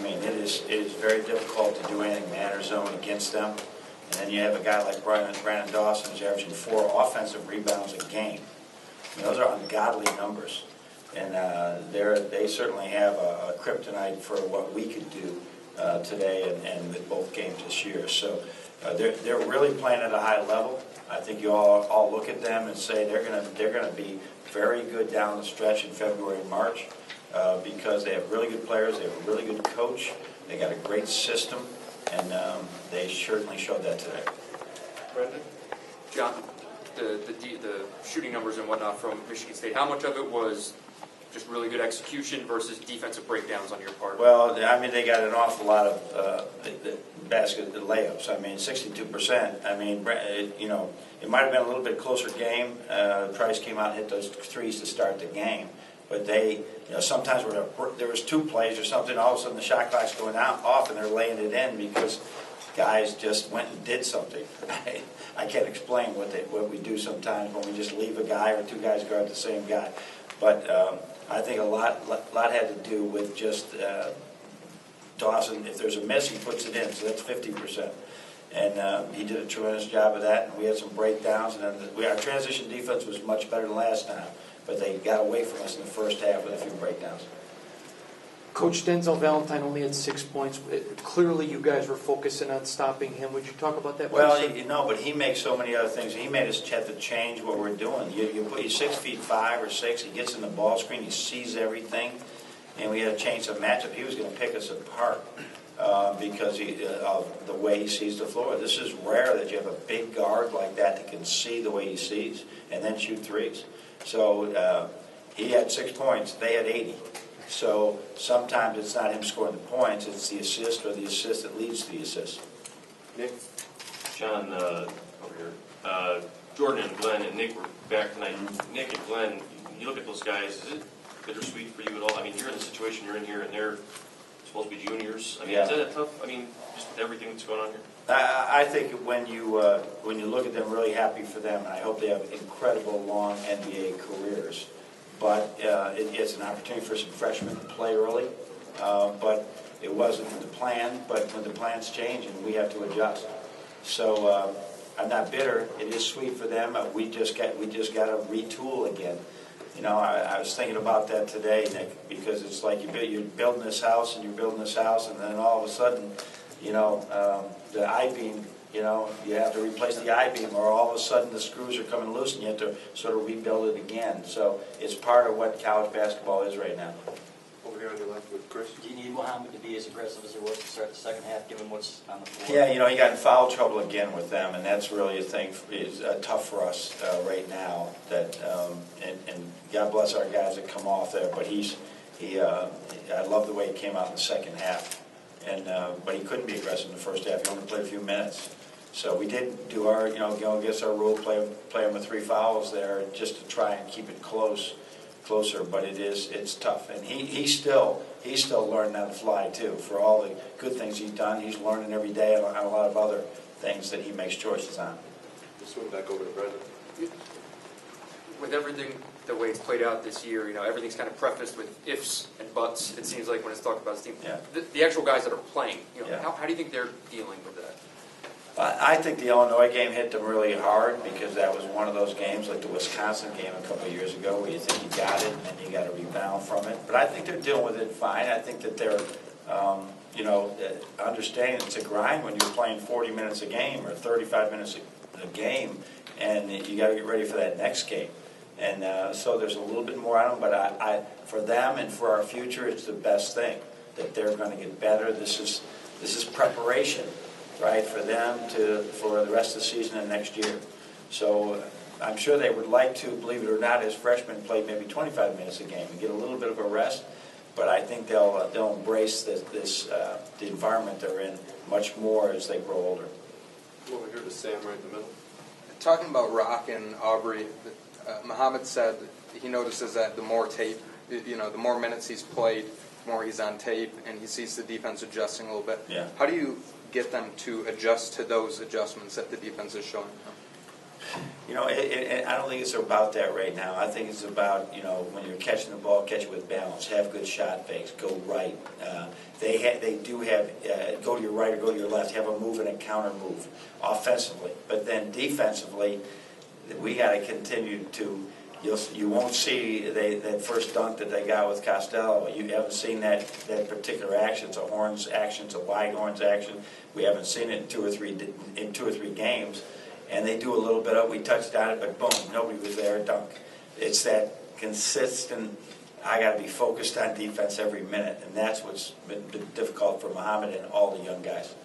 mean, it is very difficult to do anything man or zone against them. And then you have a guy like Brandon Dawson who's averaging 4 offensive rebounds a game. I mean, those are ungodly numbers. And they certainly have a kryptonite for what we could do today and with both games this year. So they're really playing at a high level. I think you all look at them and say they're going to be very good down the stretch in February and March because they have really good players, they have a really good coach, they got a great system, and they certainly showed that today. Brendan? John, the shooting numbers and whatnot from Michigan State, how much of it was just really good execution versus defensive breakdowns on your part? Well, I mean, they got an awful lot of basket layups. I mean, 62%. I mean, you know, it might have been a little bit closer game. Price came out and hit those threes to start the game. But they, you know, sometimes there was 2 plays or something, all of a sudden the shot clock's going off and they're laying it in because guys just went and did something. I can't explain what we do sometimes when we just leave a guy or 2 guys guard the same guy. But I think a lot had to do with just Dawson. If there's a miss, he puts it in, so that's 50%. And he did a tremendous job of that. And we had some breakdowns, and then our transition defense was much better than last time. But they got away from us in the first half with a few breakdowns. Coach Denzel Valentine only had 6 points. Clearly, you guys were focusing on stopping him. Would you talk about that? Well, but he makes so many other things. He made us have to change what we're doing. He's 6'5" or 6". He gets in the ball screen. He sees everything, and we had to change the matchup. He was going to pick us apart because of the way he sees the floor. This is rare that you have a big guard like that can see the way he sees and then shoot threes. So he had 6 points. They had 80. So sometimes it's not him scoring the points, it's the assist or the assist that leads to the assist. Nick? John, over here. Jordan and Glenn and Nick were back tonight. Nick and Glenn, you look at those guys, is it bittersweet for you at all? I mean, you're in the situation you're in here and they're supposed to be juniors. I mean, Is that tough? I mean, just everything that's going on here? I think when you look at them, really happy for them, and I hope they have incredible long NBA careers. But it's an opportunity for some freshmen to play early. But it wasn't the plan. But when the plans change, and we have to adjust. So I'm not bitter. It is sweet for them. We just got to retool again. You know, I was thinking about that today, Nick, because it's like you're building this house and you're building this house, and then all of a sudden, you know, the I-beam. You know, you have to replace the I-beam, or all of a sudden the screws are coming loose and you have to sort of rebuild it again. So it's part of what college basketball is right now. Over here on your left with Chris. Do you need Mohammed to be as aggressive as he was to start the second half, given what's on the floor? Yeah, you know, he got in foul trouble again with them, and that's really a thing. It's tough for us right now. That and God bless our guys that come off there. But I love the way he came out in the second half, and but he couldn't be aggressive in the first half. He only played a few minutes. So we did do our, go against our rule, play him with 3 fouls there, just to try and keep it closer. But it's tough, and he's still learning how to fly too. For all the good things he's done, he's learning every day on a lot of other things that he makes choices on. We'll swing back over to Brendan. With everything the way it's played out this year, you know, everything's kind of prefaced with ifs and buts. It seems like when it's talked about this team, yeah. the actual guys that are playing, you know, yeah. how do you think they're dealing with that? I think the Illinois game hit them really hard because that was one of those games like the Wisconsin game a couple of years ago where you think you got it and then you got to rebound from it. But I think they're dealing with it fine. I think that they're, understanding it's a grind when you're playing 40 minutes a game or 35 minutes a game, and you got to get ready for that next game. And so there's a little bit more on them, but for them and for our future, it's the best thing that they're going to get better. This is preparation. Right, for them for the rest of the season and next year. So I'm sure they would like to, believe it or not, as freshmen play maybe 25 minutes a game and get a little bit of a rest. But I think they'll embrace the environment they're in much more as they grow older. Over here to Sam right in the middle. Talking about Rock and Aubrey, Mohammed said he notices that the more tape, the more minutes he's played, the more he's on tape, and he sees the defense adjusting a little bit. Yeah. How do you get them to adjust to those adjustments that the defense is showing? You know, I don't think it's about that right now. I think it's about, when you're catching the ball, catch it with balance, have good shot fakes, go right. They do have, go to your right or go to your left, have a move and a counter move offensively. But then defensively, we got to continue to, you won't see that first dunk that they got with Costello. You haven't seen that particular action. It's a Horns action, it's a wide Horns action. We haven't seen it in two or three games. And they do a little bit of, we touched on it, but boom, nobody was there, dunk. It's that consistent, I got to be focused on defense every minute, and that's what's been difficult for Muhammad and all the young guys.